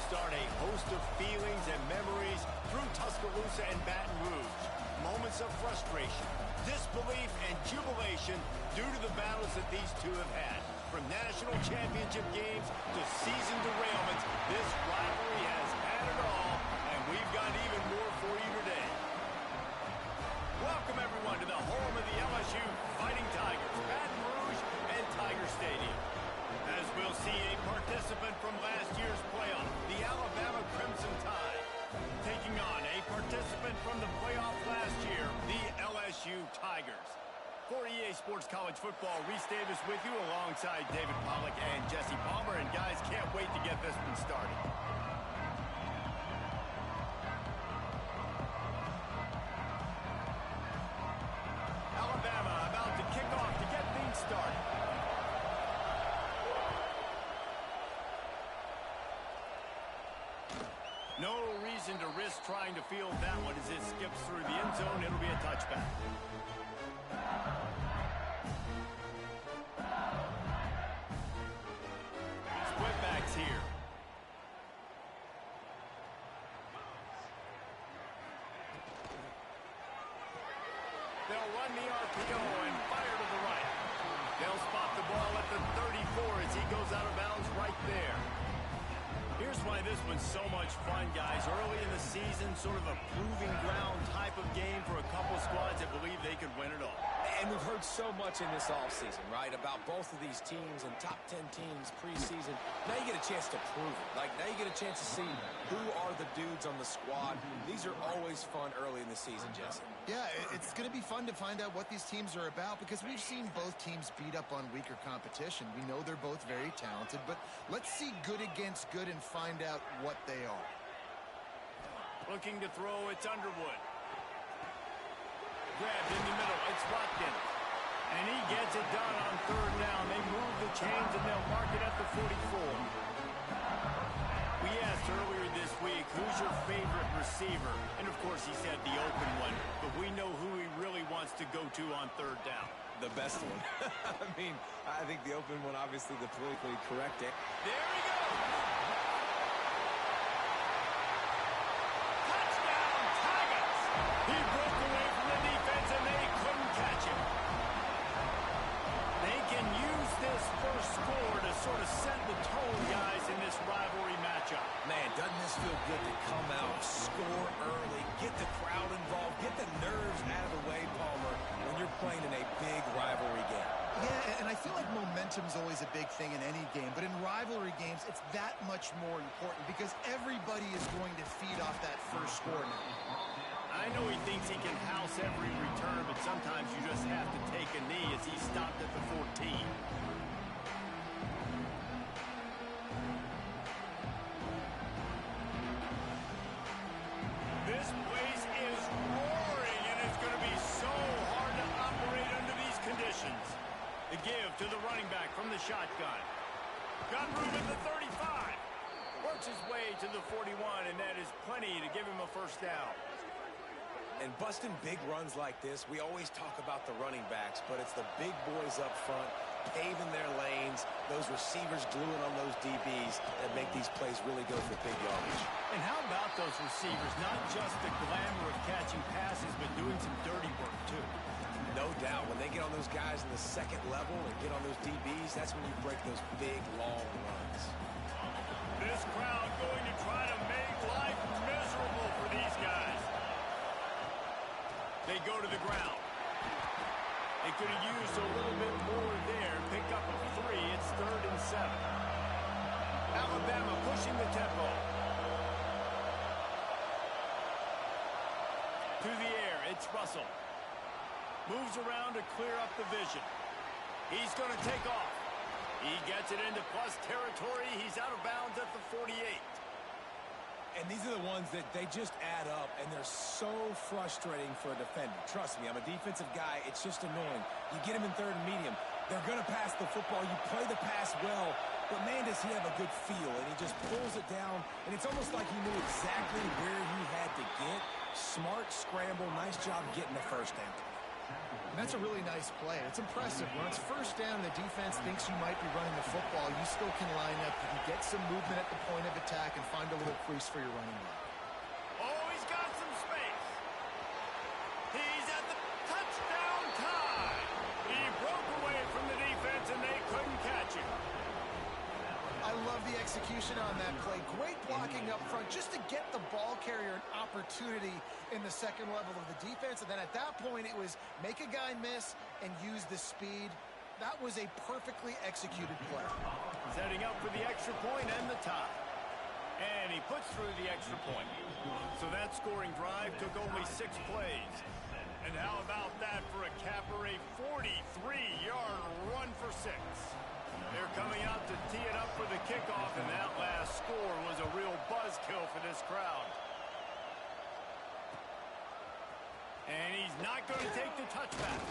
start a host of feelings and memories through Tuscaloosa and Baton Rouge. Moments of frustration, disbelief, and jubilation due to the battles that these two have had. From national championship games to season derailments, this rivalry has had it all, and we've got even more for you today. Welcome, everyone, to the home of the LSU Fighting Tigers, Baton Rouge and Tiger Stadium. As we'll see a participant from last year's playoff, the Alabama Crimson Tide, taking on a participant from the playoff last year, the LSU Tigers. For EA Sports College Football, Reese Davis with you alongside David Pollack and Jesse Palmer. And guys, can't wait to get this one started. Alabama about to kick off to get things started. No reason to risk trying to field that one as it skips through the end zone. It'll be a touchback. Split backs here. They'll run the RPO and fire to the right. They'll spot the ball at the 34 as he goes out of bounds right there. Here's why this one's so much fun, guys. Early in the season, sort of a proving ground type of game for a couple squads that believe they could win it all. And we've heard so much in this offseason, right, about both of these teams and top 10 teams preseason. Now you get a chance to prove it. Like, now you get a chance to see who are the dudes on the squad. These are always fun early in the season, Jesse. Yeah, it's going to be fun to find out what these teams are about because we've seen both teams beat up on weaker competition. We know they're both very talented, but let's see good against good and find out what they are. Looking to throw, it's Underwood. Grabbed in the middle, it's Watkins. And he gets it done on third down. They move the chains and they'll mark it at the 44. We asked earlier this week, who's your favorite receiver? And of course he said the open one, but we know who he really wants to go to on third down. The best one. I mean, I think the open one, obviously the politically correct. There he goes. Touchdown, Tigers. He broke away from the defense and they couldn't catch him. They can use this first score to sort of set the tone, guys, in this rivalry matchup. Man, doesn't this feel good to come out, score early, get the crowd involved, get the nerves out of the way, Palmer, when you're playing in a big rivalry game. Yeah, and I feel like momentum's always a big thing in any game, but in rivalry games, it's that much more important because everybody is going to feed off that first score now. I know he thinks he can house every return, but sometimes you just have to take a knee as he stopped at the 14. This place is roaring, and it's going to be so hard to operate under these conditions. The give to the running back from the shotgun. Got room at the 35. Works his way to the 41, and that is plenty to give him a first down. And busting big runs like this, we always talk about the running backs, but it's the big boys up front, paving their lanes, those receivers gluing on those DBs that make these plays really go for big yardage. And how about those receivers? Not just the glamour of catching passes, but doing some dirty work, too. No doubt. When they get on those guys in the second level and get on those DBs, that's when you break those big, long runs. This crowd going to try to make life miserable for these guys. They go to the ground. They could have used a little bit more there. Pick up a 3. It's 3rd and 7. Alabama pushing the tempo. To the air, it's Russell. Moves around to clear up the vision. He's going to take off. He gets it into plus territory. He's out of bounds at the 48. And these are the ones that they just add up, and they're so frustrating for a defender. Trust me, I'm a defensive guy. It's just annoying. You get him in third and medium. They're going to pass the football. You play the pass well, but, man, does he have a good feel. And he just pulls it down, and it's almost like he knew exactly where he had to get. Smart scramble. Nice job getting the first down. And that's a really nice play. It's impressive. When it's first down, the defense thinks you might be running the football. You still can line up. You can get some movement at the point of attack and find a little crease for your running back. Oh, he's got some space. He's at the touchdown time. He broke away from the defense, and they couldn't catch him. I love the execution on that play. Great blocking up front just to get the ball carrier an opportunity in the second level of the defense. And then at that point, it was make a guy miss and use the speed. That was a perfectly executed play. Setting up for the extra point and the tie. And he puts through the extra point. So that scoring drive took only 6 plays. And how about that for a capper, a 43-yard run for 6. They're coming out to tee it up for the kickoff, and that last score was a real buzzkill for this crowd. And he's not going to take the touchback.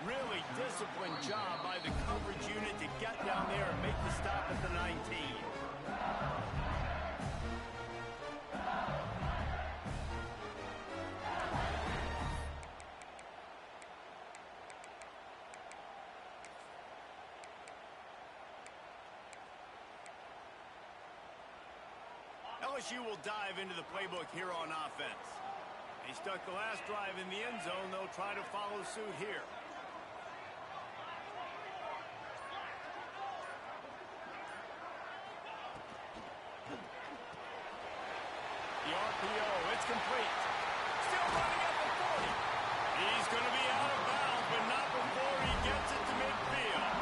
Really disciplined job by the coverage unit to get down there and make the stop at the 19. LSU will dive into the playbook here on offense. They stuck the last drive in the end zone. They'll try to follow suit here. The RPO, it's complete. Still running at the 40. He's going to be out of bounds, but not before he gets it to midfield.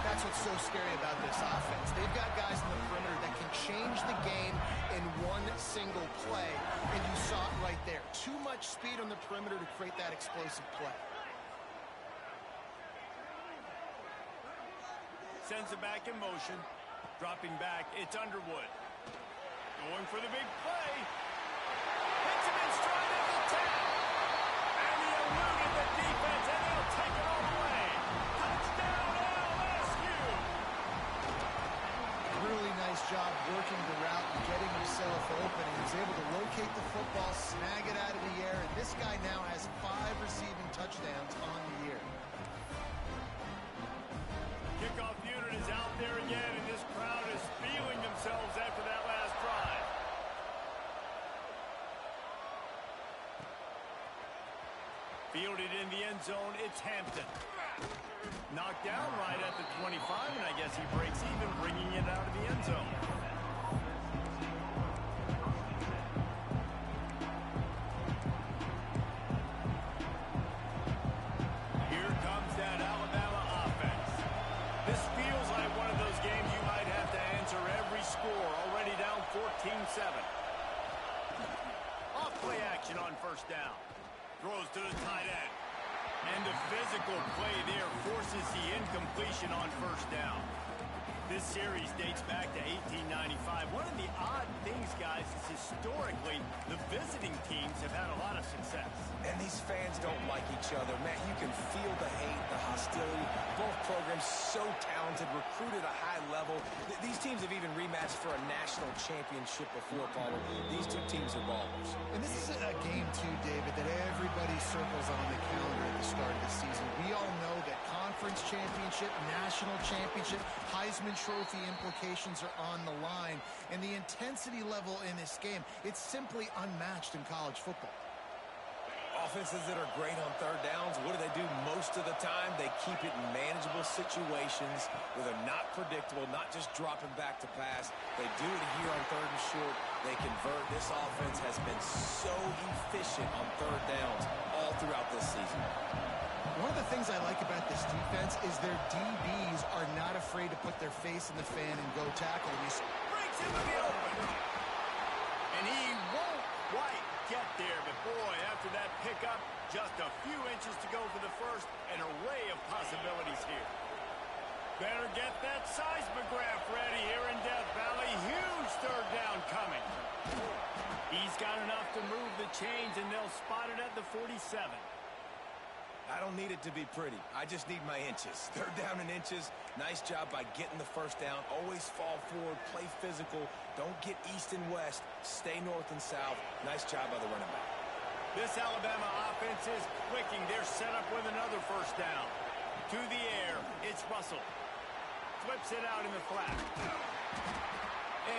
That's what's so scary about this offense. They've got guys in the perimeter that can change the game in one single play, and you saw it right there. Too much speed on the perimeter to create that explosive play. Sends it back in motion. Dropping back, it's Underwood. Going for the big play. Hits him in stride at the 10. And he eluded the defense, and they'll take it all away. Touchdown, LSU! Really nice job working the route and getting himself open. He was able to locate the football, snag it out of the air, and this guy now has 5 receiving touchdowns on the year. Kickoff unit is out there again, and this crowd is feeling themselves after that last drive. Fielded in the end zone, it's Hampton. Knocked down right at the 25, and I guess he breaks even, bringing it out of the end zone. Here comes that Alabama offense. This feels like one of those games you might have to answer every score, already down 14-7. Off play action on first down. Throws to the tight end. And the physical play there forces the incompletion on first down. This series dates back to 1895. One of the odd things, guys, is historically the visiting teams have had a lot of success. And these fans don't like each other. Man, you can feel the hate, the hostility. Both programs so talented, recruited at a high level. These teams have even rematched for a national championship before, Paulo. These two teams are ballers. And this is a game, too, David, that everybody circles on the calendar at the start of the season. We all know that conference championship, national championship, Heisman Trophy implications are on the line. And the intensity level in this game, it's simply unmatched in college football. Offenses that are great on third downs, what do most of the time? They keep it in manageable situations where they're not predictable, not just dropping back to pass. They do it here on third and short. They convert. This offense has been so efficient on third downs all throughout this season. One of the things I like about this defense is their DBs are not afraid to put their face in the fan and go tackle. And he breaks him in the open. And he won't quite get there, but boy, after that pickup, just a few inches to go for the first, an array of possibilities here. Better get that seismograph ready here in Death Valley. Huge third down coming. He's got enough to move the chains, and they'll spot it at the 47. I don't need it to be pretty. I just need my inches. Third down in inches. Nice job by getting the first down. Always fall forward, play physical. Don't get east and west. Stay north and south. Nice job by the running back. This Alabama offense is clicking. They're set up with another first down. To the air, it's Russell. Flips it out in the flat.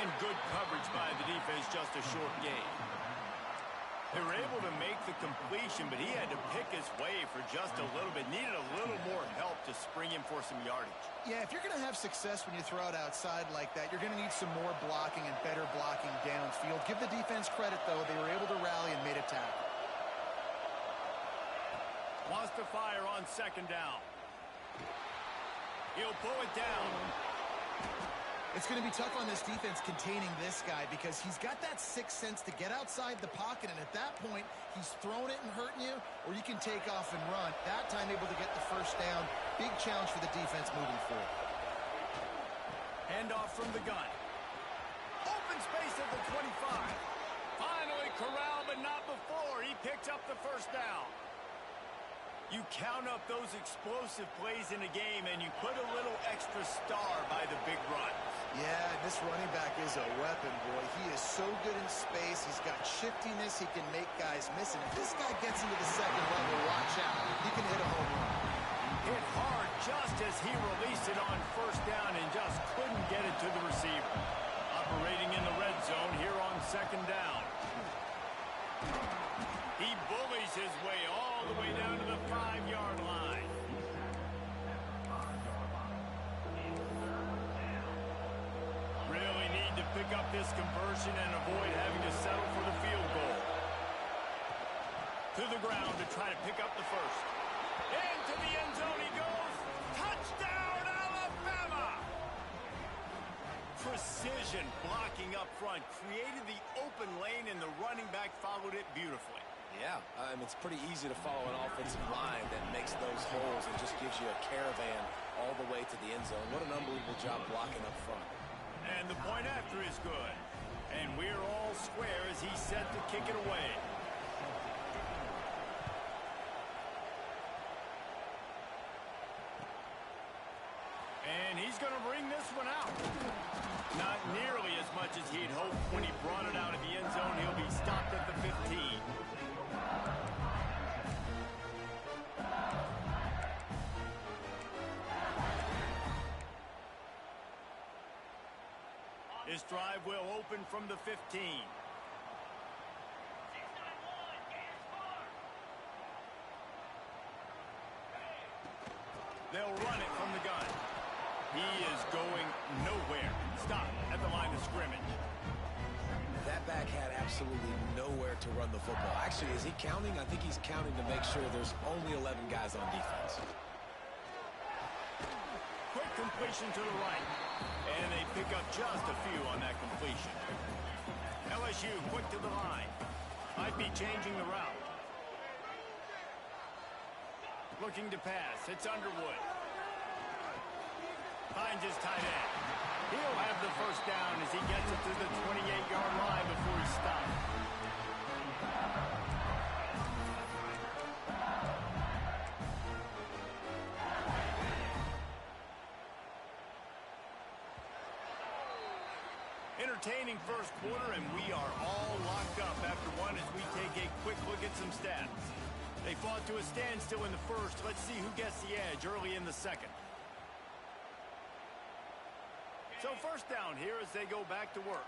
And good coverage by the defense, just a short gain. They were able to make the completion, but he had to pick his way for just a little bit. Needed a little more help to spring him for some yardage. Yeah, if you're going to have success when you throw it outside like that, you're going to need some more blocking and better blocking downfield. Give the defense credit, though. They were able to rally and made a tackle. Wants to fire on second down. He'll pull it down. It's going to be tough on this defense containing this guy because he's got that sixth sense to get outside the pocket, and at that point, he's throwing it and hurting you, or you can take off and run. That time able to get the first down. Big challenge for the defense moving forward. Hand off from the gun. Open space at the 25. Finally corralled, but not before. He picks up the first down. You count up those explosive plays in a game, and you put a little extra star by the big run. Yeah, this running back is a weapon, boy. He is so good in space. He's got shiftiness. He can make guys miss. And if this guy gets into the second level, watch out. He can hit a home run. Hit hard just as he released it on first down and just couldn't get it to the receiver. Operating in the red zone here on second down. He bullies his way all the way down to the 5-yard line. Really need to pick up this conversion and avoid having to settle for the field goal. To the ground to try to pick up the first. Into the end zone he goes. Touchdown, Alabama! Precision blocking up front created the open lane, and the running back followed it beautifully. Yeah, it's pretty easy to follow an offensive line that makes those holes and just gives you a caravan all the way to the end zone. What an unbelievable job blocking up front. And the point after is good. And we're all square as he's set to kick it away. And he's going to bring this one out. Not nearly as much as he'd hoped when he brought it out of the end zone. He'll be stopped at the 15. This drive will open from the 15. They'll run it from the gun. He is going nowhere. Stop at the line of scrimmage. That back had absolutely nowhere to run the football. Actually, is he counting? I think he's counting to make sure there's only 11 guys on defense. Quick completion to the right. And they pick up just a few on that completion. LSU quick to the line. Might be changing the route. Looking to pass. It's Underwood. Finds his tight end. He'll have the first down as he gets it to the 28-yard line before he stops. Entertaining first quarter, and we are all locked up after one as we take a quick look at some stats. They fought to a standstill in the first. Let's see who gets the edge early in the second. So first down here as they go back to work.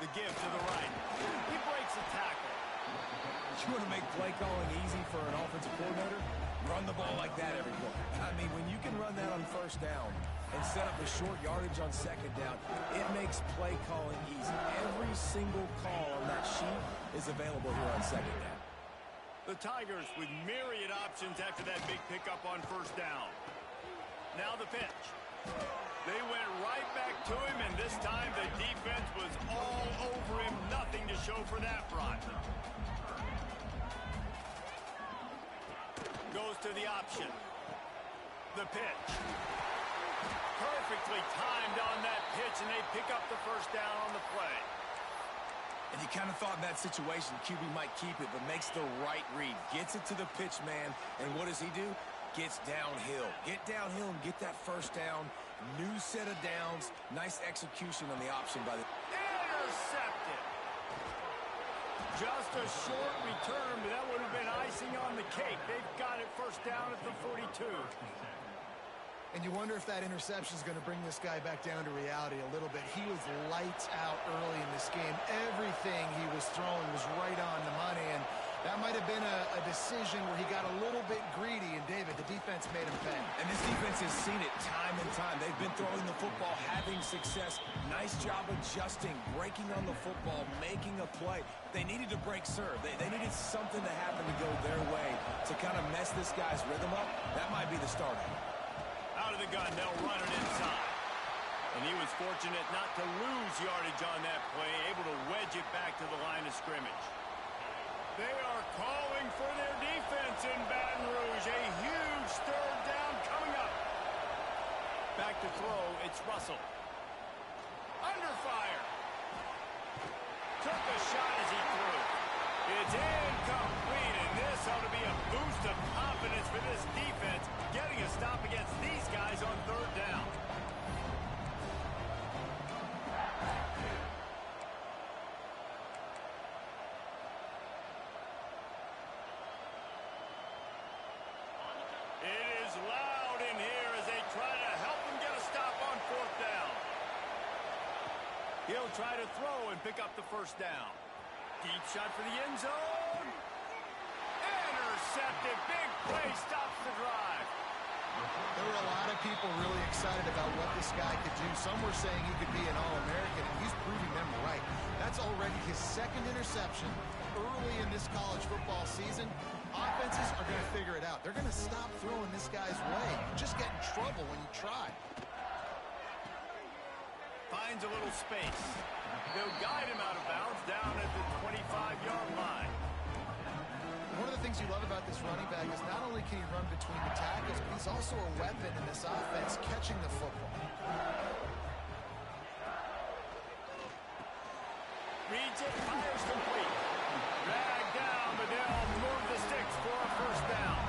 The give to the right. He breaks a tackle. You want to make play calling easy for an offensive coordinator? Run the ball like that every play. I mean, when you can run that on first down and set up a short yardage on second down, it makes play calling easy. Every single call on that sheet is available here on second down. The Tigers with myriad options after that big pickup on first down. Now the pitch. They went right back to him, and this time the defense was all over him. Nothing to show for that run. Goes to the option. The pitch. Perfectly timed on that pitch, and they pick up the first down on the play. And you kind of thought in that situation QB might keep it, but makes the right read. Gets it to the pitch man, and what does he do? gets downhill. Get downhill and get that first down. New set of downs. Nice execution on the option by the... Intercepted. Just a short return, but that would have been icing on the cake. They've got it first down at the 42. And you wonder if that interception is going to bring this guy back down to reality a little bit. He was lights out early in this game. Everything he was throwing was right on the money, and that might have been a decision where he got a little bit greedy, and David, the defense made him pay. And this defense has seen it time and time. They've been throwing the football, having success. Nice job adjusting, breaking on the football, making a play. They needed to break serve. They needed something to happen to go their way to kind of mess this guy's rhythm up. That might be the starter. Out of the gun, they'll run it inside. And he was fortunate not to lose yardage on that play, able to wedge it back to the line of scrimmage. They are calling for their defense in Baton Rouge. A huge third down coming up. Back to throw, it's Russell. Under fire. Took a shot as he threw. It's incomplete, and this ought to be a boost of confidence for this defense, getting a stop against these guys on third down. It is loud in here as they try to help him get a stop on fourth down. He'll try to throw and pick up the first down. Deep shot for the end zone. Intercepted. Big play stops the drive. There were a lot of people really excited about what this guy could do. Some were saying he could be an All-American, and he's proving them right. That's already his second interception early in this college football season. Offenses are going to figure it out. They're going to stop throwing this guy's way. You just get in trouble when you try. Finds a little space. They'll guide him out of bounds down at the 25-yard line. One of the things you love about this running back is not only can he run between the tackles, but he's also a weapon in this offense, catching the football. Reads it, fires complete. Dragged down, but they'll move the sticks for a first down.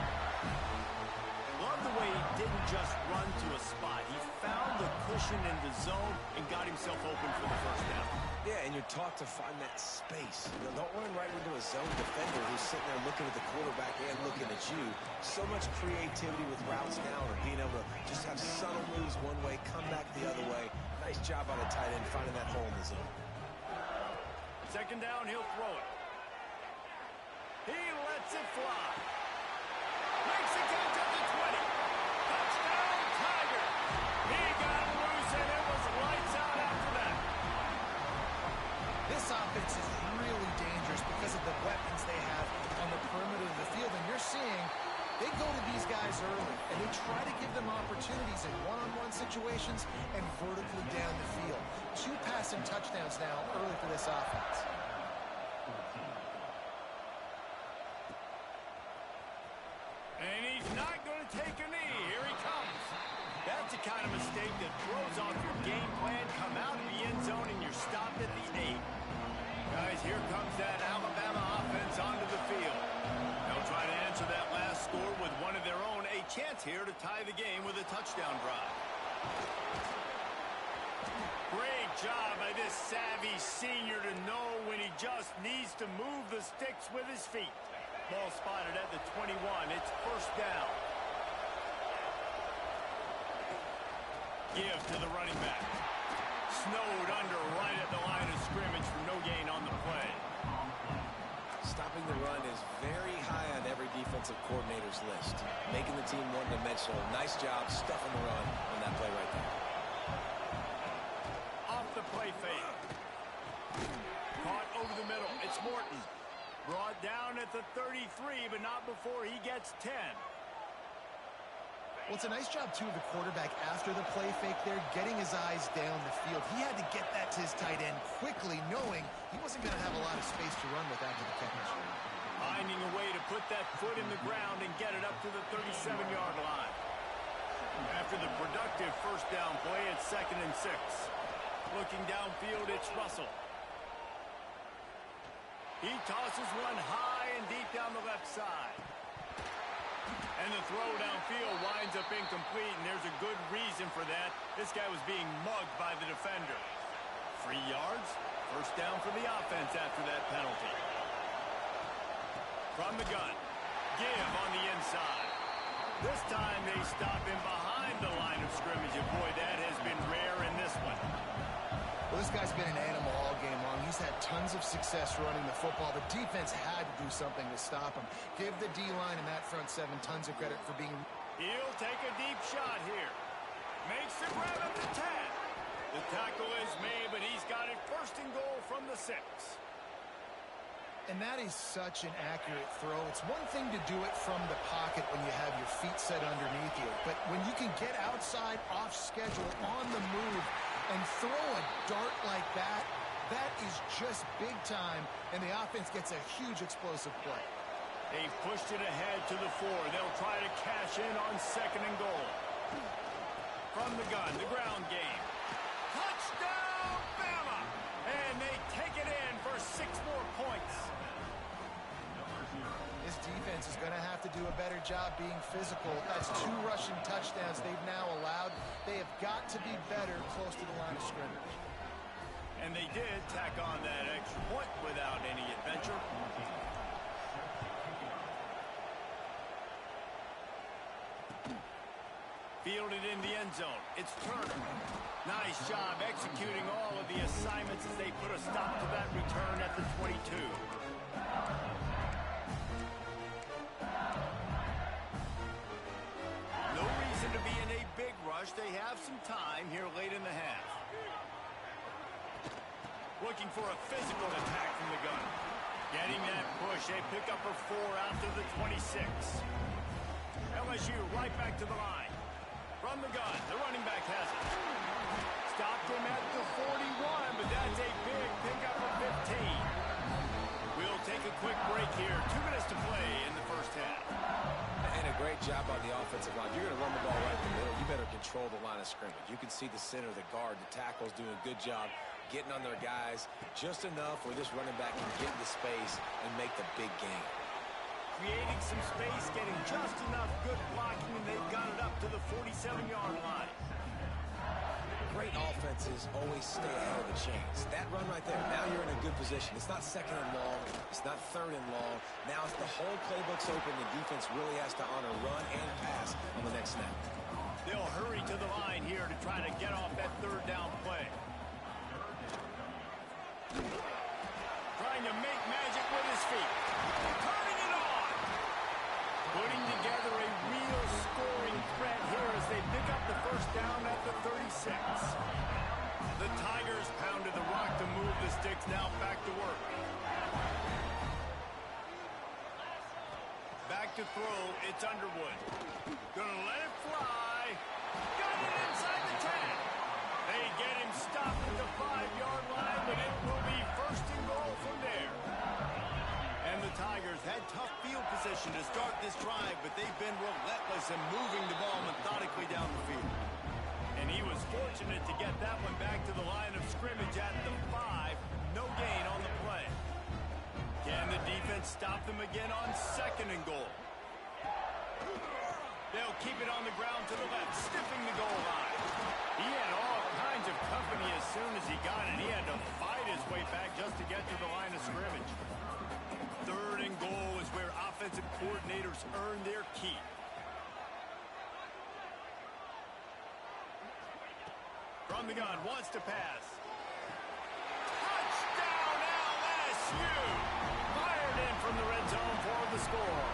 Love the way he didn't just run to a spot. He found the cushion in the zone and got himself open for the first down. Yeah, and you're taught to find that space. You know, don't run right into a zone defender who's sitting there looking at the quarterback and looking at you. So much creativity with routes now, or being able to just have subtle moves one way, come back the other way. Nice job on a tight end finding that hole in the zone. Second down, he'll throw it. He lets it fly. Makes the catch at the 20. Touchdown, Tiger. He got loose, and it was lights out after that. This offense is really dangerous because of the weapons they have on the perimeter of the field. And you're seeing they go to these guys early, and they try to give them opportunities in one-on-one situations and vertically down the field. 2 passing touchdowns now early for this offense. And he's not going to take a knee. Here he comes. That's the kind of mistake that throws off your game plan. Come out of the end zone, and you're stopped at the 8. Guys, here comes that Alabama offense onto the field. They'll try to answer that last score with one of their own. A chance here to tie the game with a touchdown drive. Great job by this savvy senior to know when he just needs to move the sticks with his feet. Ball spotted at the 21. It's first down. Give to the running back. Snowed under right at the line of scrimmage for no gain on the play. Stopping the run is very high on every defensive coordinator's list. Making the team one-dimensional. Nice job stuffing the run on that play right there. Off the play fake. Caught over the middle. It's Morton. Brought down at the 33, but not before he gets 10. Well, it's a nice job, too, of the quarterback after the play fake there, getting his eyes down the field. He had to get that to his tight end quickly, knowing he wasn't going to have a lot of space to run with after the catch. Finding a way to put that foot in the ground and get it up to the 37-yard line. After the productive first down play, it's 2nd and 6. Looking downfield, it's Russell. He tosses one high and deep down the left side. And the throw downfield winds up incomplete, and there's a good reason for that. This guy was being mugged by the defender. 3 yards, first down for the offense after that penalty. From the gun, give on the inside. This time they stop him behind the line of scrimmage, and boy, that has been rare in this one. Well, this guy's been an animal all game long. He's had tons of success running the football. The defense had to do something to stop him. Give the D-line and that front seven tons of credit for being... He'll take a deep shot here. Makes the grab at the 10. The tackle is made, but he's got it first and goal from the 6. And that is such an accurate throw. It's one thing to do it from the pocket when you have your feet set underneath you, but when you can get outside, off schedule, on the move, and throw a dart like that, that is just big time, and the offense gets a huge explosive play. They've pushed it ahead to the 4. They'll try to cash in on second and goal. From the gun, the ground game. Touchdown, Bama! And they take it in for 6 more points. This defense is going to have to do a better job being physical. That's 2 rushing touchdowns they've now allowed. They have got to be better close to the line of scrimmage. And they did tack on that extra point without any adventure. Fielded in the end zone. It's Turner. Nice job executing all of the assignments as they put a stop to that return at the 22. No reason to be in a big rush. They have some time here late in the half. Looking for a physical attack from the gun. Getting that push. They pick up a 4 out to the 26. LSU right back to the line. From the gun, the running back has it. Stopped him at the 41, but that's a big pickup of 15. We'll take a quick break here. 2 minutes to play in the first half. And a great job on the offensive line. If you're going to run the ball right in the middle, you better control the line of scrimmage. You can see the center, the guard, the tackles doing a good job getting on their guys just enough where this running back can get into space and make the big game. Creating some space, getting just enough good blocking, and they've got it up to the 47-yard line. Great offenses always stay ahead of the chains. That run right there, now you're in a good position. It's not second and long. It's not third and long. Now it's the whole playbook's open. The defense really has to honor run and pass on the next snap. They'll hurry to the line here to try to get off that third down play. Trying to make magic with his feet. Turning it on. Putting together a real scoring threat here as they pick up the first down at the 36. The Tigers pounded the rock to move the sticks. Now back to work. Back to throw. It's Underwood. Gonna let it fly. Got it inside the 10. They get him stopped at the 5-yard line, but it will be first and goal from there. And the Tigers had tough field position to start this drive, but they've been relentless in moving the ball methodically down the field. And he was fortunate to get that one back to the line of scrimmage at the 5. No gain on the play. Can the defense stop them again on second and goal? They'll keep it on the ground to the left, sniffing the goal line. He had all kinds of company as soon as he got it. He had to fight his way back just to get to the line of scrimmage. Third and goal is where offensive coordinators earn their keep. From the gun, wants to pass. Touchdown LSU! Fired in from the red zone for the score.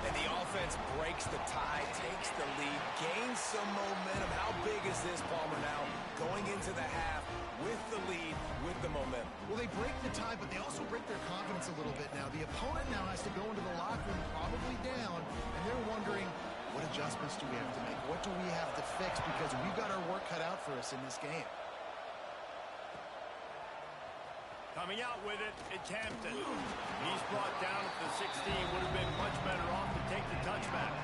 And the offense breaks the tie, takes the lead, gains some momentum. How big is this, Palmer, now? Going into the half with the lead, with the momentum. Well, they break the tie, but they also break their confidence a little bit now. The opponent now has to go into the locker room probably down, and they're wondering, what adjustments do we have to make? What do we have to fix? Because we've got our work cut out for us in this game. Coming out with it, it's Hampton. He's brought down at the 16. Would have been much better off to take the touchback.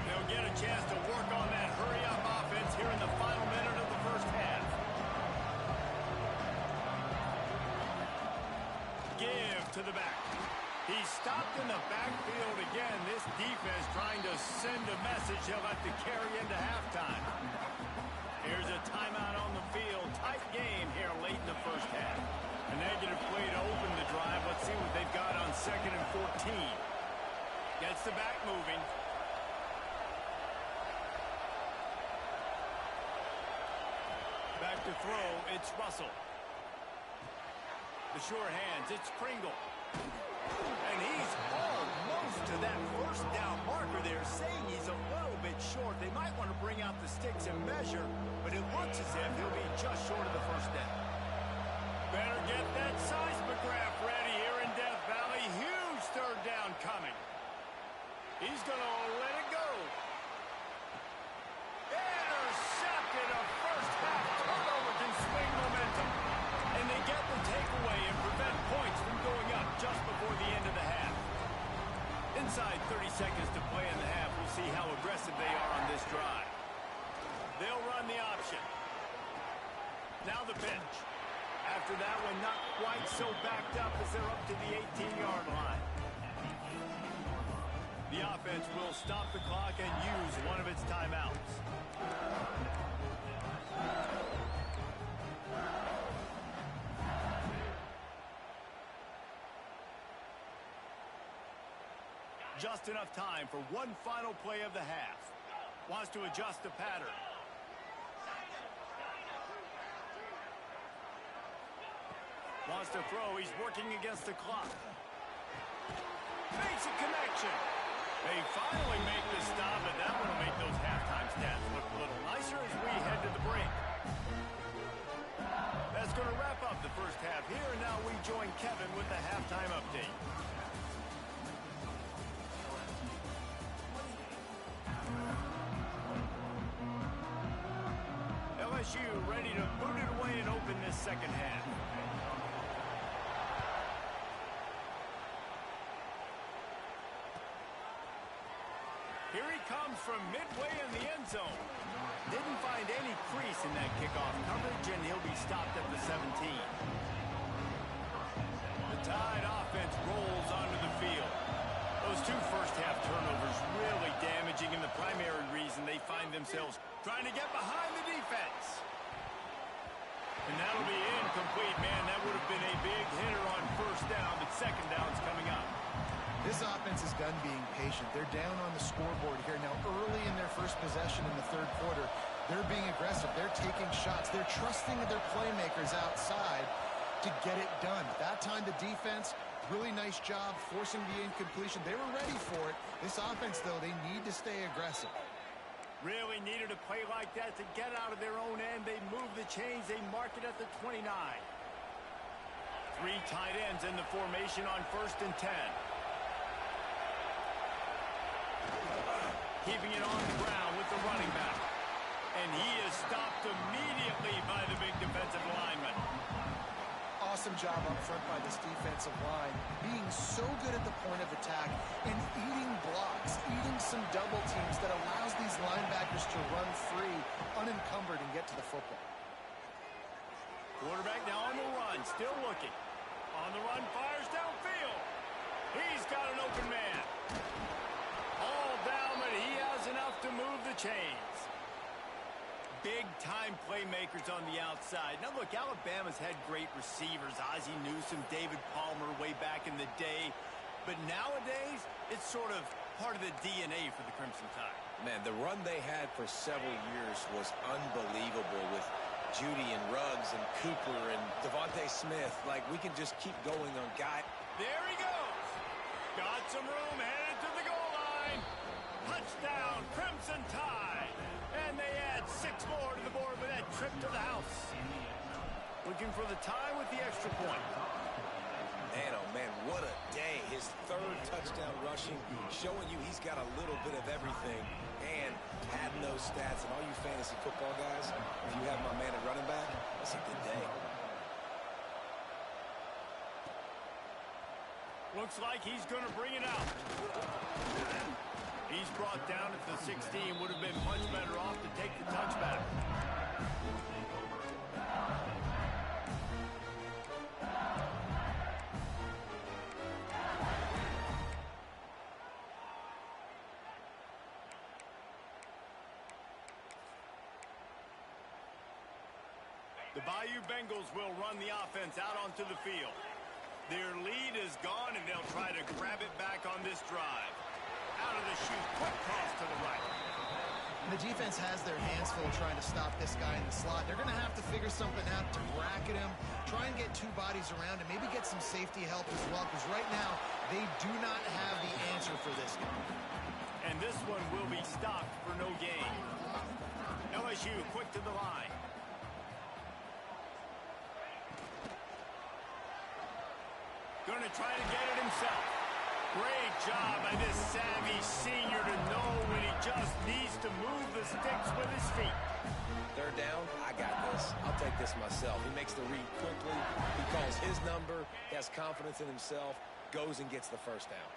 They'll get a chance to work on that hurry-up offense here in the final minute of the first half. to the back. He's stopped in the backfield again. This defense trying to send a message they'll have to carry into halftime. Here's a timeout on the field. Tight game here late in the first half. A negative play to open the drive. Let's see what they've got on 2nd and 14. Gets the back moving. Back to throw, it's Russell. The sure hands, it's Pringle. And he's almost to that first down marker there, saying he's a little bit short. They might want to bring out the sticks and measure, but it looks as if he'll be just short of the first down. Better get that seismograph ready here in Death Valley. Huge third down coming. He's going to let it go. Intercepted. A first half turnover can swing momentum. And they get the takeaway and prevent points from going up just before the end of the half. Inside 30 seconds to play in the half. We'll see how aggressive they are on this drive. They'll run the option. Now the pitch. After that one, not quite so backed up as they're up to the 18-yard line. The offense will stop the clock and use one of its timeouts. Just enough time for one final play of the half. Wants to adjust the pattern. Wants to throw. He's working against the clock. Makes a connection. They finally make the stop, and that will make those halftime stats look a little nicer as we head to the break. That's going to wrap up the first half here, and now we join Kevin with the halftime update. LSU ready to boot it away and open this second half. Here he comes from midway in the end zone. Didn't find any crease in that kickoff coverage, and he'll be stopped at the 17. The Tide offense rolls onto the field. Those two first-half turnovers really damaging, and the primary reason they find themselves trying to get behind the defense. And that'll be incomplete, man. That would have been a big hitter on first down, but second down's coming up. This offense is done being patient. They're down on the scoreboard here. Now, early in their first possession in the third quarter, they're being aggressive. They're taking shots. They're trusting their playmakers outside to get it done. That time, the defense, really nice job forcing the incompletion. They were ready for it. This offense, though, they need to stay aggressive. Really needed a play like that to get out of their own end. They move the chains. They mark it at the 29. Three tight ends in the formation on 1st and 10. Keeping it on the ground with the running back. And he is stopped immediately by the big defensive lineman. Awesome job up front by this defensive line, being so good at the point of attack and eating blocks, eating some double teams that allows these linebackers to run free, unencumbered, and get to the football. Quarterback now on the run, still looking. On the run, fires downfield. He's got an open man. All down, but he has enough to move the chains. Big-time playmakers on the outside. Now, look, Alabama's had great receivers. Ozzie Newsome, David Palmer way back in the day. But nowadays, it's sort of part of the DNA for the Crimson Tide. Man, the run they had for several years was unbelievable with Judy and Ruggs and Cooper and Devontae Smith. Like, we can just keep going on guy. There he goes. Got some room, headed to the goal line. Touchdown, Crimson Tide. And they add 6 more to the board with that trip to the house. Looking for the tie with the extra point. Man, oh man, what a day. His 3rd touchdown rushing, showing you he's got a little bit of everything. And adding those stats, and all you fantasy football guys, if you have my man at running back, that's a good day. Looks like he's going to bring it out. He's brought down at the 16. Would have been much better off to take the touchback. The Bayou Bengals will run the offense out onto the field. Their lead is gone, and they'll try to grab it back on this drive. Out of the chute, quick cross to the right. The defense has their hands full trying to stop this guy in the slot. They're going to have to figure something out to bracket him, try and get two bodies around him, maybe get some safety help as well, because right now they do not have the answer for this guy. And this one will be stopped for no gain. LSU quick to the line. Going to try to get it himself. Great job by this savvy senior to know when he just needs to move the sticks with his feet. Third down, I got this. I'll take this myself. He makes the read quickly. He calls his number. He has confidence in himself. Goes and gets the first down.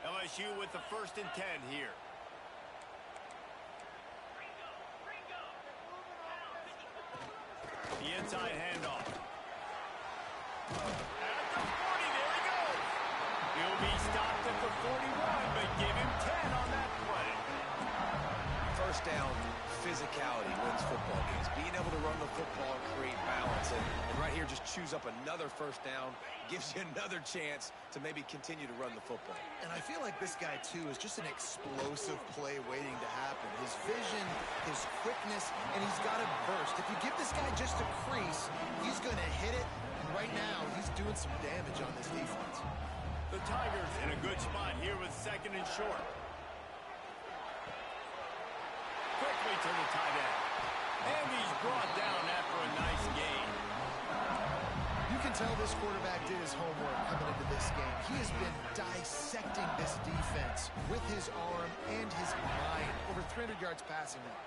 LSU with the 1st and 10 here. The inside handoff. At the 40, there he goes. He'll be stopped at the 41, but give him 10 on that play. First down, physicality wins football games. Being able to run the football and create balance. And right here, just choose up another first down. Gives you another chance to maybe continue to run the football. And I feel like this guy, too, is just an explosive play waiting to happen. His vision, his quickness, and he's got a burst. If you give this guy just a crease, he's going to hit it. And right now, he's doing some damage on this defense. The Tigers in a good spot here with 2nd and short. Quickly to the tight end. And he's brought down after a nice gain. You can tell this quarterback did his homework coming into this game. He has been dissecting this defense with his arm and his mind. Over 300 yards passing now.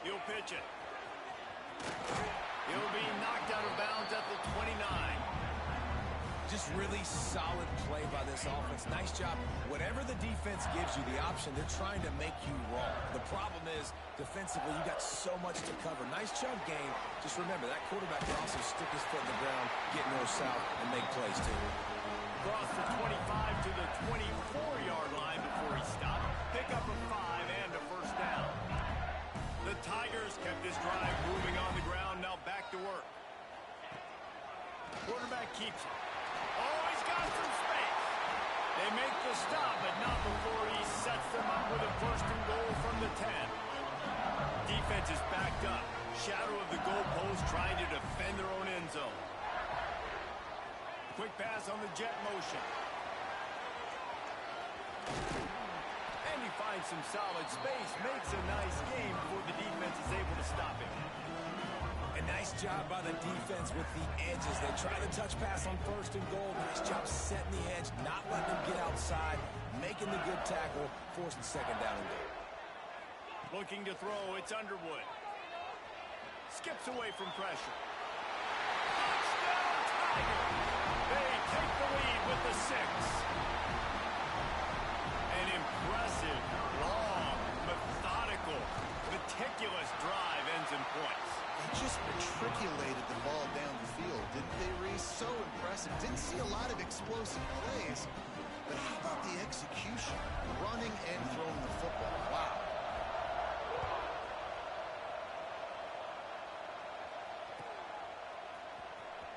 He'll pitch it. He'll be knocked out of bounds at the 29. Just really solid play by this offense. Nice job. Whatever the defense gives you the option, they're trying to make you wrong. The problem is, defensively, you got so much to cover. Nice chunk game. Just remember, that quarterback can also stick his foot in the ground, get north-south, and make plays, too. Across the 25 to the 24-yard line before he stopped. Pick up a 5 and a first down. The Tigers kept this drive moving on the ground. Now back to work. Quarterback keeps it. Oh, he's got some space. They make the stop, but not before he sets them up with a 1st and goal from the 10. Defense is backed up. Shadow of the goalpost trying to defend their own end zone. Quick pass on the jet motion. And he finds some solid space. Makes a nice game before the defense is able to stop him. A nice job by the defense with the edges. They try the touch pass on 1st and goal. Nice job setting the edge, not letting them get outside, making the good tackle, forcing 2nd down and goal. Looking to throw, it's Underwood. Skips away from pressure. Touchdown, Tigers! They take the lead with the 6. An impressive, long, methodical, meticulous drive ends in points. They just matriculated the ball down the field, didn't they, Reese? So impressive. Didn't see a lot of explosive plays, but how about the execution? Running and throwing the football. Wow.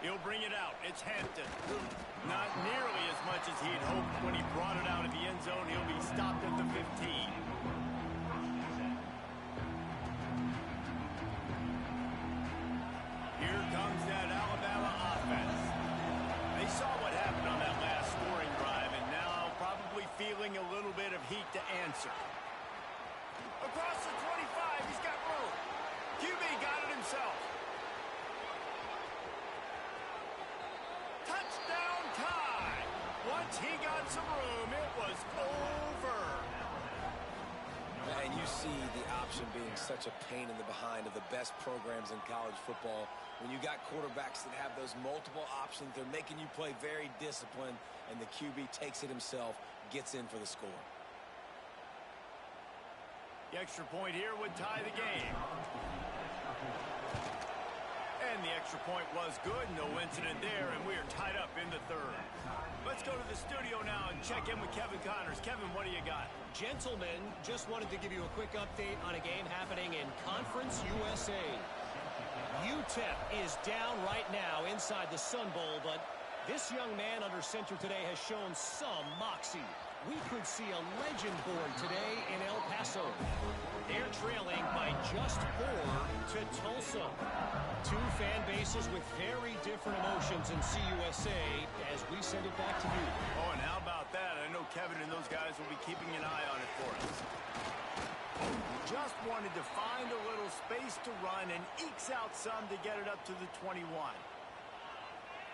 He'll bring it out. It's Hampton. Not nearly as much as he'd hoped when he brought it out of the end zone. He'll be stopped at the 15. Here comes that Alabama offense. They saw what happened on that last scoring drive, and now probably feeling a little bit of heat to answer. Across the 25, he's got room. QB got it himself. Touchdown tie. Once he got some room, it was over. And you see the option being such a pain in the behind of the best programs in college football. When you got quarterbacks that have those multiple options, they're making you play very disciplined, and the QB takes it himself, gets in for the score. The extra point here would tie the game. And the extra point was good. No incident there, and we are tied up in the 3rd. Let's go to the studio now and check in with Kevin Connors. Kevin, what do you got? Gentlemen, just wanted to give you a quick update on a game happening in Conference USA. UTEP is down right now inside the Sun Bowl, but this young man under center today has shown some moxie. We could see a legend born today in El Paso. They're trailing by just 4 to Tulsa. Two fan bases with very different emotions in CUSA as we send it back to you. Oh, and how about that? I know Kevin and those guys will be keeping an eye on it for us. Just wanted to find a little space to run and ekes out some to get it up to the 21.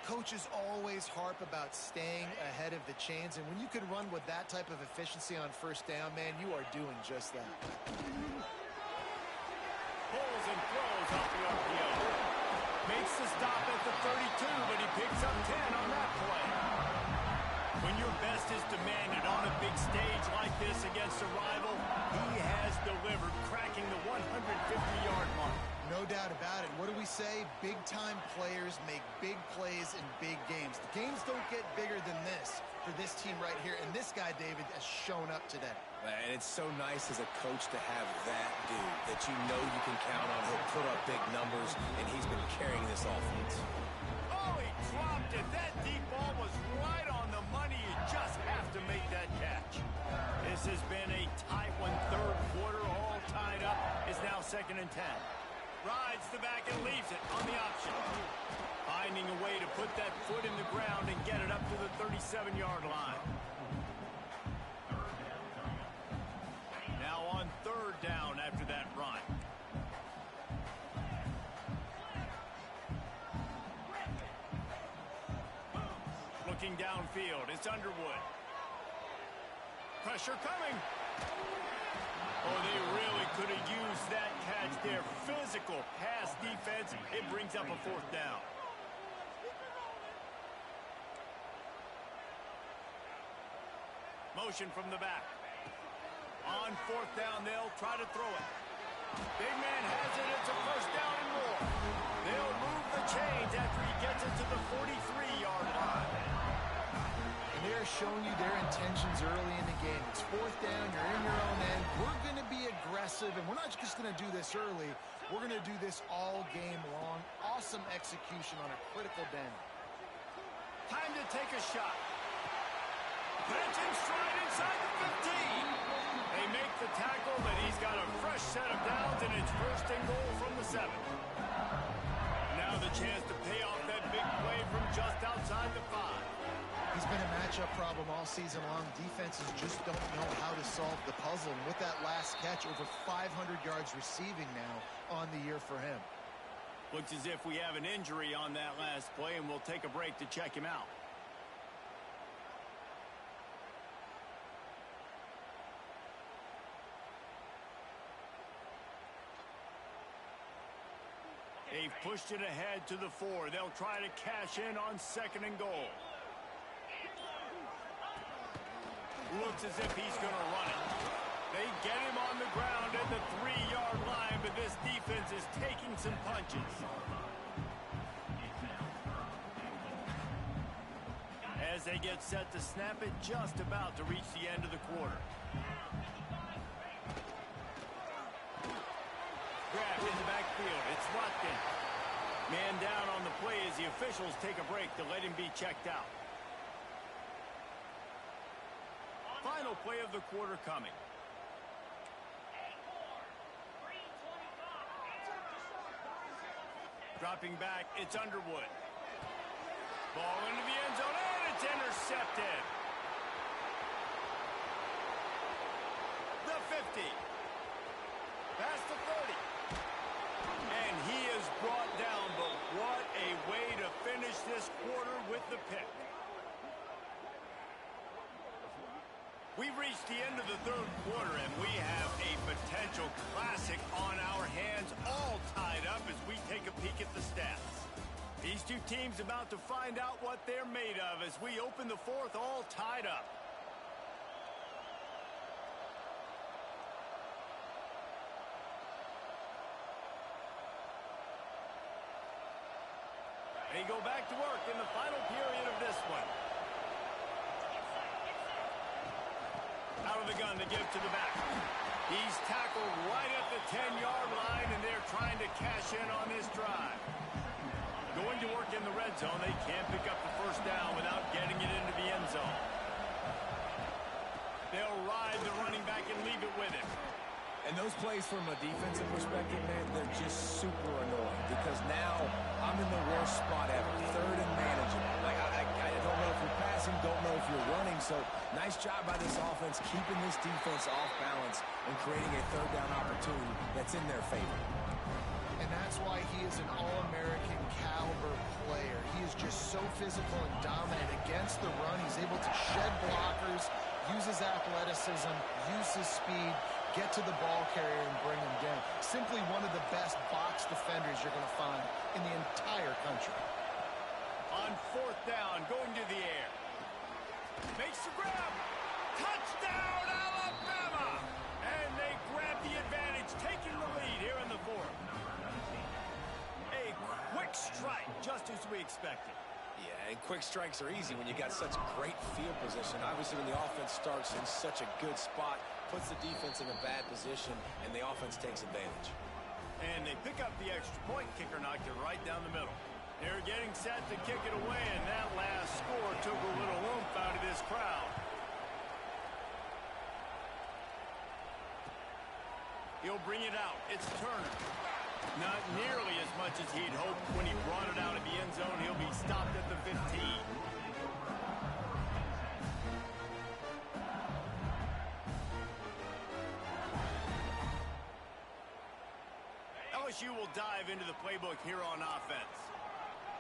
Coaches always harp about staying ahead of the chains, and when you can run with that type of efficiency on first down, man, you are doing just that. Pulls and throws off the RPO. Makes the stop at the 32, but he picks up 10 on that play. When your best is demanded on a big stage like this against a rival, he has delivered, cracking the 150-yard mark. No doubt about it. What do we say? Big-time players make big plays in big games. The games don't get bigger than this for this team right here, and this guy, David, has shown up today. And it's so nice as a coach to have that dude that you know you can count on. He'll put up big numbers, and he's been carrying this offense. Oh, he dropped it. That deep ball was right on the money. You just have to make that catch. This has been a tight one. Third quarter, all tied up. It's now 2nd and 10. Rides the back and leaves it on the option. Finding a way to put that foot in the ground and get it up to the 37-yard line. Now on 3rd down after that run. Looking downfield, it's Underwood. Pressure coming. Oh, they really could have used that catch there. Physical pass defense. It brings up a 4th down. Motion from the back. On 4th down, they'll try to throw it. Big man has it. It's a 1st down and more. They'll move the chains after he gets it to the 43-yard line. They're showing you their intentions early in the game. It's 4th down, you're in your own end. We're going to be aggressive, and we're not just going to do this early. We're going to do this all game long. Awesome execution on a critical down. Time to take a shot. Catching stride inside the 15. They make the tackle, but he's got a fresh set of downs, and it's 1st and goal from the 7. Now the chance to pay off that big play from just outside the 5. He's been a matchup problem all season long. Defenses just don't know how to solve the puzzle. And with that last catch, over 500 yards receiving now on the year for him. Looks as if we have an injury on that last play, and we'll take a break to check him out. They've pushed it ahead to the 4. They'll try to cash in on 2nd and goal. Looks as if he's going to run it. They get him on the ground at the 3-yard line, but this defense is taking some punches. As they get set to snap it, just about to reach the end of the quarter. Grabbed in the backfield. It's locked in. Man down on the play as the officials take a break to let him be checked out. Final play of the quarter coming. Dropping back, it's Underwood. Ball into the end zone, and it's intercepted. The 50. Past the 30. And he is brought down, but what a way to finish this quarter with the pick. We've reached the end of the 3rd quarter, and we have a potential classic on our hands, all tied up as we take a peek at the stats. These two teams about to find out what they're made of as we open the 4th, all tied up. They go back to work in the final period of this one. Out of the gun to give to the back. He's tackled right at the 10-yard line, and they're trying to cash in on this drive. Going to work in the red zone. They can't pick up the first down without getting it into the end zone. They'll ride the running back and leave it with him. And those plays from a defensive perspective, man, they're just super annoying because now I'm in the worst spot ever. Third and manageable. Like, I don't know if you're passing, don't know if you're running. So nice job by this offense keeping this defense off balance and creating a third down opportunity that's in their favor. And that's why he is an All-American caliber player. He is just so physical and dominant against the run. He's able to shed blockers, use his athleticism, use his speed, get to the ball carrier and bring him down. Simply one of the best box defenders you're going to find in the entire country. On fourth down, going to the air. Makes the grab. Touchdown, Alabama! And they grab the advantage, taking the lead here in the fourth. A quick strike, just as we expected. Yeah, and quick strikes are easy when you got such great field position. Obviously, when the offense starts in such a good spot, puts the defense in a bad position, and the offense takes advantage. And they pick up the extra point. Kicker knocked it right down the middle. They're getting set to kick it away, and that last score took a little oomph out of this crowd. He'll bring it out. It's Turner. Not nearly as much as he'd hoped when he brought it out of the end zone. He'll be stopped at the 15. LSU will dive into the playbook here on offense.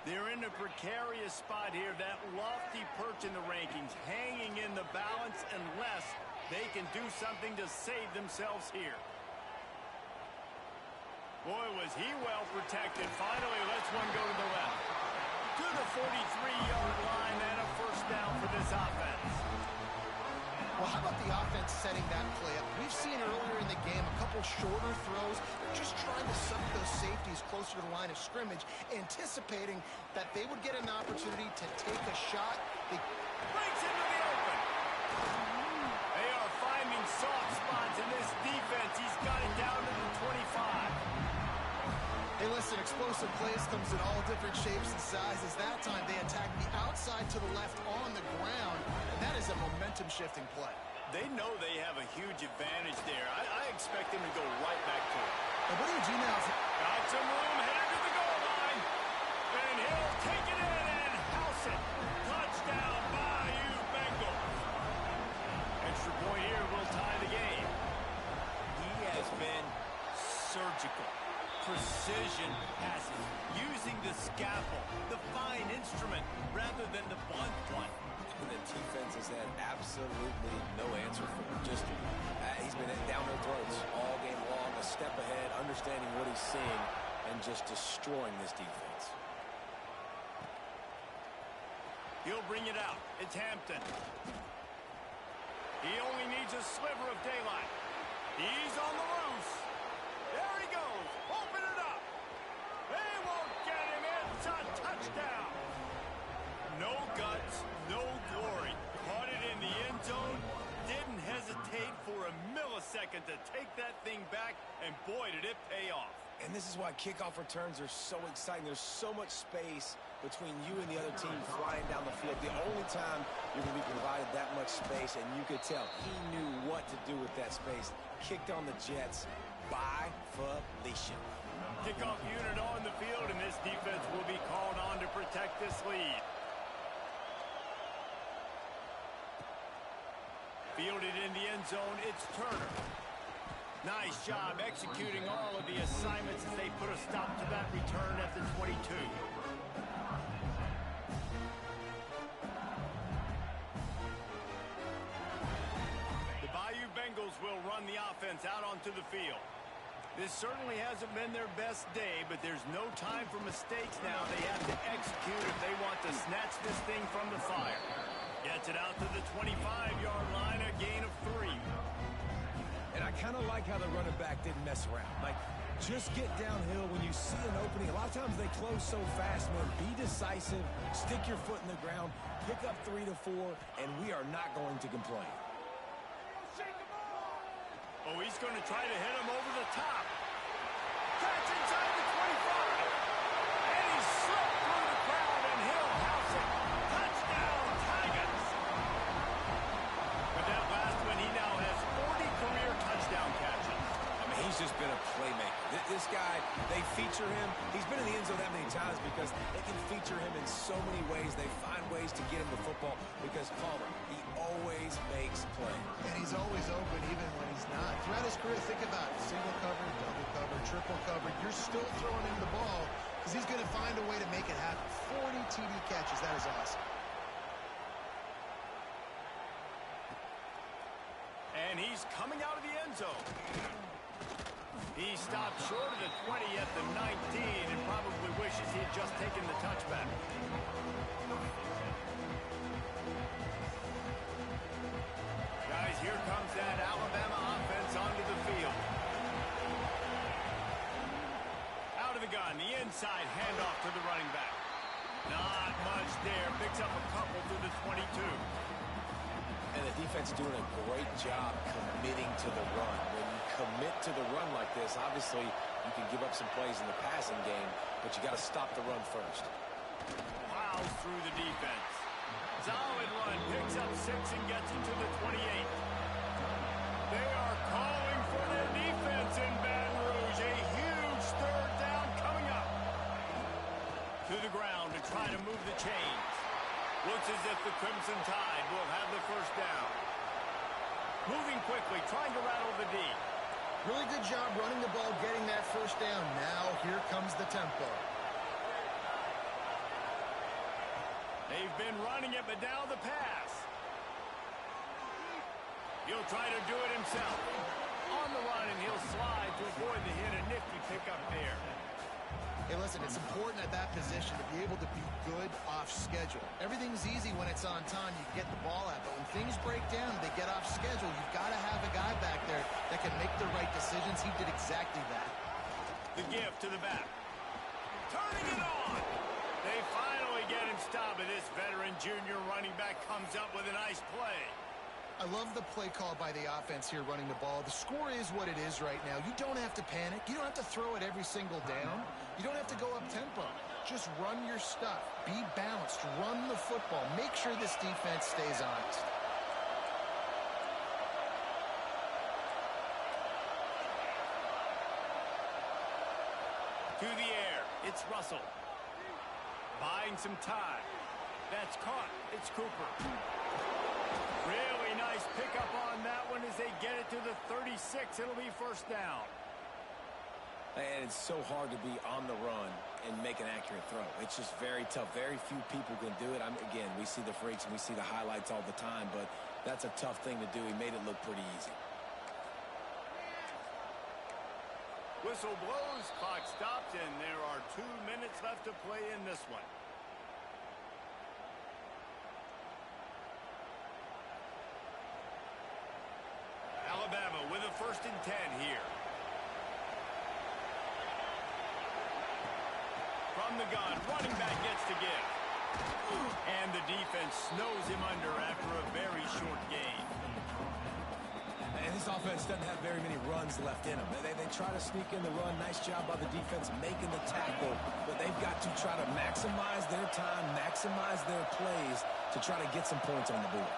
They're in a precarious spot here, that lofty perch in the rankings, hanging in the balance unless they can do something to save themselves here. Boy, was he well protected. Finally, lets one go to the left. To the 43-yard line and a first down for this offense. Well, how about the offense setting that play up? We've seen earlier in the game a couple shorter throws. They're just trying to suck those safeties closer to the line of scrimmage, anticipating that they would get an opportunity to take a shot. They breaks into the open. They are finding soft spots in this defense. He's got it down to the 25. Hey, listen, explosive plays comes in all different shapes and sizes. That time, they attack the outside to the left on the ground, and that is a momentum-shifting play. They know they have a huge advantage there. I expect them to go right back to it. And what do you do now? Got some room, headed to the goal line. And he'll take it in and house it. Touchdown, Bayou Bengals. Extra point here will tie the game. He has been surgical. Precision passes, using the scalpel, the fine instrument, rather than the blunt one. And the defense has had absolutely no answer for him. Just, he's been down their throats all game long, a step ahead, understanding what he's seeing, and just destroying this defense. He'll bring it out. It's Hampton. He only needs a sliver of daylight. He's on the loose. There he goes. Open it up. They won't get him. It's a touchdown. No guts, no glory. Caught it in the end zone. Didn't hesitate for a millisecond to take that thing back, and boy, did it pay off. And this is why kickoff returns are so exciting. There's so much space between you and the other team flying down the field. The only time you're going to be provided that much space, and you could tell he knew what to do with that space. Kicked on the Jets by Felicia. Kickoff unit on the field, and this defense will be called on to protect this lead. Fielded in the end zone, it's Turner. Nice job executing all of the assignments as they put a stop to that return at the 22. The Bayou Bengals will run the offense out onto the field. This certainly hasn't been their best day, but there's no time for mistakes now. They have to execute if they want to snatch this thing from the fire. Gets it out to the 25-yard line, a gain of 3. And I kind of like how the running back didn't mess around. Like, just get downhill when you see an opening. A lot of times they close so fast, man. Be decisive, stick your foot in the ground, pick up 3 to 4, and we are not going to complain. he's going to try to hit him over the top. Catch inside the 25. And he slipped through the crowd, and he'll house it. Touchdown, Tigers. With that last one, he now has 40 career touchdown catches. I mean, he's just been a playmaker. This guy, they feature him. He's been in the end zone that many times because they can feature him in so many ways. They find ways to get him the football because Palmer, he always makes plays. And he's always open even when he's not. Throughout his career, think about it. Single cover, double cover, triple cover. You're still throwing him the ball because he's going to find a way to make it happen. 40 TD catches. That is awesome. And he's coming out of the end zone. He stopped short of the 20 at the 19 and probably wishes he had just taken the touchback. Guys, here comes that Alabama offense onto the field. Out of the gun, the inside handoff to the running back. Not much there. Picks up a couple to the 22. And the defense doing a great job committing to the run. When you commit to the run like this, obviously you can give up some plays in the passing game, but you got to stop the run first. Plows through the defense. Solid run, picks up 6 and gets into the 28. They are calling for their defense in Baton Rouge. A huge third down coming up. To the ground to try to move the chains. Looks as if the Crimson Tide will have the first down. Moving quickly, trying to rattle the D. Really good job running the ball, getting that first down. Now here comes the tempo. They've been running it, but now the pass. He'll try to do it himself. On the run, and he'll slide to avoid the hit. A nifty pickup there. Hey, listen, it's important at that position to be able to be good off schedule. Everything's easy when it's on time. You get the ball out. But when things break down, they get off schedule. You've got to have a guy back there that can make the right decisions. He did exactly that. The gift to the back. Turning it on. They finally get him stopped. And this veteran junior running back comes up with a nice play. I love the play call by the offense here running the ball. The score is what it is right now. You don't have to panic. You don't have to throw it every single down. You don't have to go up tempo. Just run your stuff. Be balanced. Run the football. Make sure this defense stays honest. To the air. It's Russell. Buying some time. That's caught. It's Cooper. Really nice pickup on that one as they get it to the 36. It'll be first down. And it's so hard to be on the run and make an accurate throw. It's just very tough. Very few people can do it. Again, we see the freaks and we see the highlights all the time, but that's a tough thing to do. He made it look pretty easy. Whistle blows, clock stops, and there are 2 minutes left to play in this one. Alabama with a 1st and 10 here. From the gun, running back gets to give. And the defense snows him under after a very short gain. And this offense doesn't have very many runs left in them. They try to sneak in the run. Nice job by the defense making the tackle. But they've got to try to maximize their time, maximize their plays to try to get some points on the board.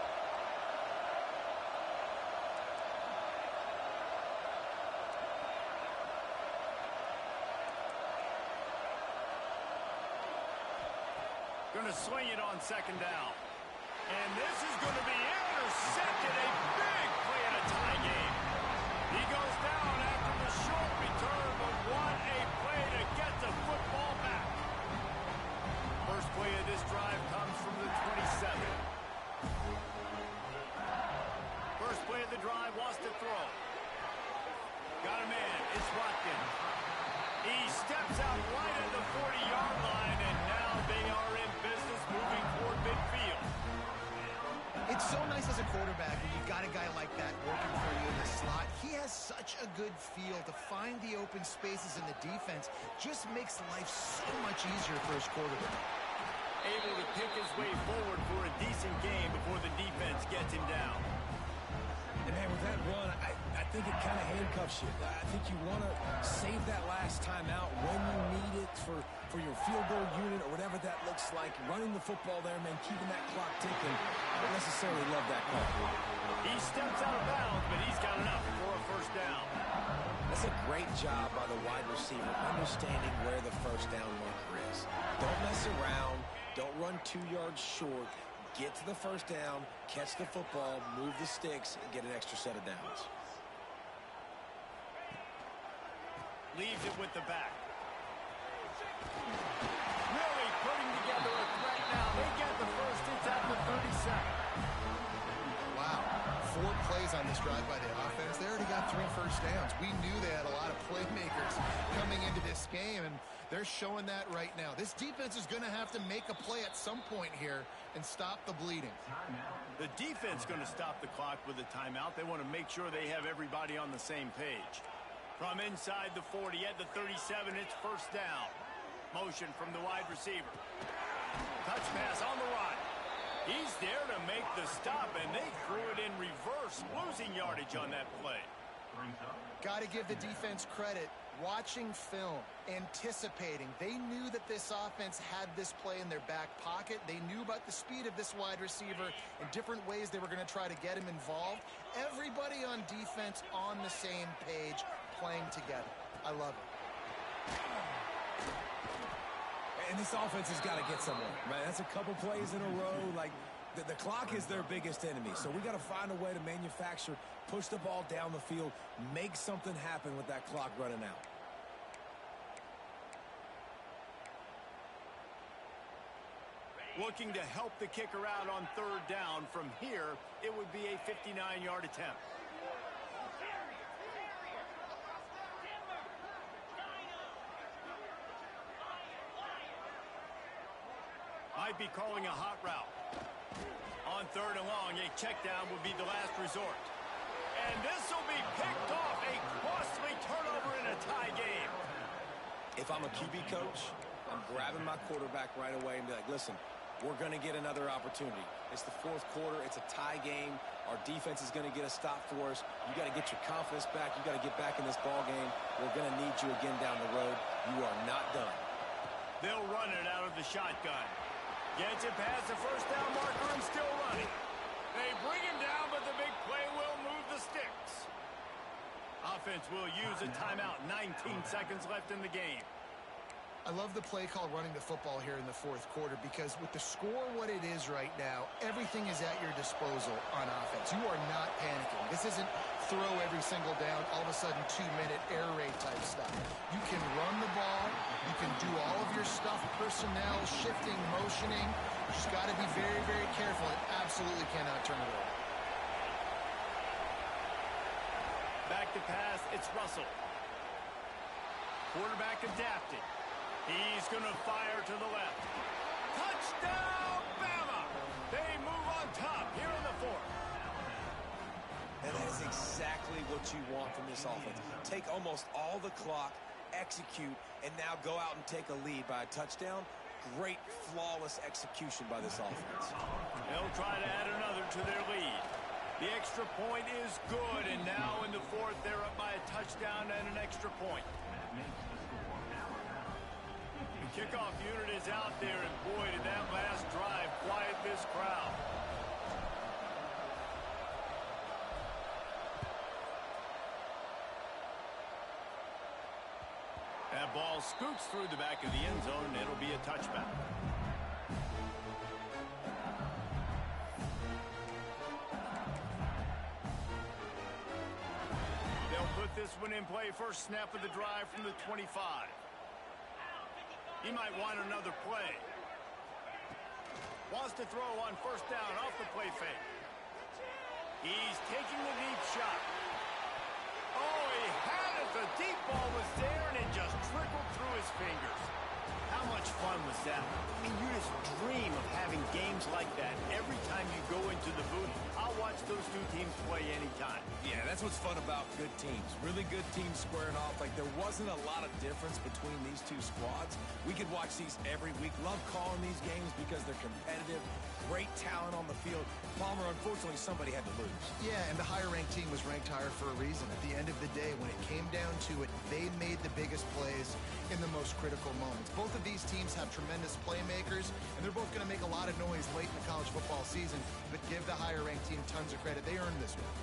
Going to swing it on 2nd down. And this is going to be intercepted. A big play in a tie game. He goes down after the short return, but what a play to get the football back. First play of this drive comes from the 27. First play of the drive, wants to throw. Got a man. It's Watkins. He steps out right at the 40-yard line, and now they are in business moving toward midfield. It's so nice as a quarterback when you've got a guy like that working for you in the slot. He has such a good feel to find the open spaces in the defense. Just makes life so much easier for his quarterback. Able to pick his way forward for a decent game before the defense gets him down. And, man, with that run, I think it kind of handcuffs you. I think you want to save that last timeout when you need it for your field goal unit or whatever that looks like. Running the football there, man, keeping that clock ticking. I don't necessarily love that call. He steps out of bounds, but he's got enough for a first down. That's a great job by the wide receiver, understanding where the first down marker is. Don't mess around. Don't run 2 yards short. Get to the first down, catch the football, move the sticks, and get an extra set of downs. Leaves it with the back. Really putting together a threat now. They get the first. It's at the 32nd. Wow. 4 plays on this drive by the offense. They already got 3 first downs. We knew they had a lot of playmakers coming into this game, and they're showing that right now. This defense is going to have to make a play at some point here and stop the bleeding. The defense going to stop the clock with a timeout. They want to make sure they have everybody on the same page. From inside the 40 at the 37, it's first down. Motion from the wide receiver. Touch pass on the right. He's there to make the stop, and they threw it in reverse, losing yardage on that play. Got to give the defense credit. Watching film, anticipating. They knew that this offense had this play in their back pocket. They knew about the speed of this wide receiver and different ways they were going to try to get him involved. Everybody on defense on the same page, playing together. I love it. And this offense has got to get somewhere, right? That's a couple plays in a row. Like, the clock is their biggest enemy. So we got to find a way to manufacture, push the ball down the field, make something happen with that clock running out. Looking to help the kicker out on third down. From here, it would be a 59-yard attempt. Might be calling a hot route. On third and long, a check down would be the last resort. And this will be picked off. A costly turnover in a tie game. If I'm a QB coach, I'm grabbing my quarterback right away and be like, listen, we're going to get another opportunity. It's the fourth quarter. It's a tie game. Our defense is going to get a stop for us. You got to get your confidence back. You got to get back in this ball game. We're going to need you again down the road. You are not done. They'll run it out of the shotgun. Gets it past the first down marker and still running. They bring him down, but the big play will move the sticks. Offense will use a timeout. 19 seconds left in the game. I love the play call running the football here in the fourth quarter because with the score what it is right now, everything is at your disposal on offense. You are not panicking. This isn't throw every single down, all of a sudden 2-minute air raid type stuff. You can run the ball. You can do all of your stuff, personnel, shifting, motioning. You just got to be very, very careful and absolutely cannot turn it over. Back to pass, it's Russell. Quarterback adapted. He's going to fire to the left. Touchdown, Bama! They move on top here in the fourth. And that is exactly what you want from this offense. Take almost all the clock, execute, and now go out and take a lead by a touchdown. Great, flawless execution by this offense. They'll try to add another to their lead. The extra point is good, and now in the fourth, they're up by a touchdown and an extra point. The kickoff unit is out there, and boy, did that last drive quiet this crowd. That ball scoots through the back of the end zone, and it'll be a touchback. They'll put this one in play. First snap of the drive from the 25. He might want another play. Wants to throw on first down off the play fake. He's taking the deep shot. Oh, he had it. The deep ball was there, and it just trickled through his fingers. How much fun was that? I mean, you just dream of having games like that every time you go into the booth. I'll watch those two teams play anytime. Yeah, that's what's fun about good teams. Really good teams squaring off. Like, there wasn't a lot of difference between these two squads. We could watch these every week. Love calling these games because they're competitive. great talent on the field. Palmer, unfortunately, somebody had to lose. Yeah, and the higher-ranked team was ranked higher for a reason. At the end of the day, when it came down to it, they made the biggest plays in the most critical moments. Both of these teams have tremendous playmakers, and they're both going to make a lot of noise late in the college football season, but give the higher-ranked team tons of credit. They earned this one.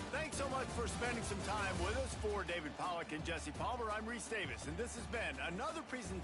Thanks so much for spending some time with us. For David Pollack and Jesse Palmer, I'm Reese Davis, and this has been another presentation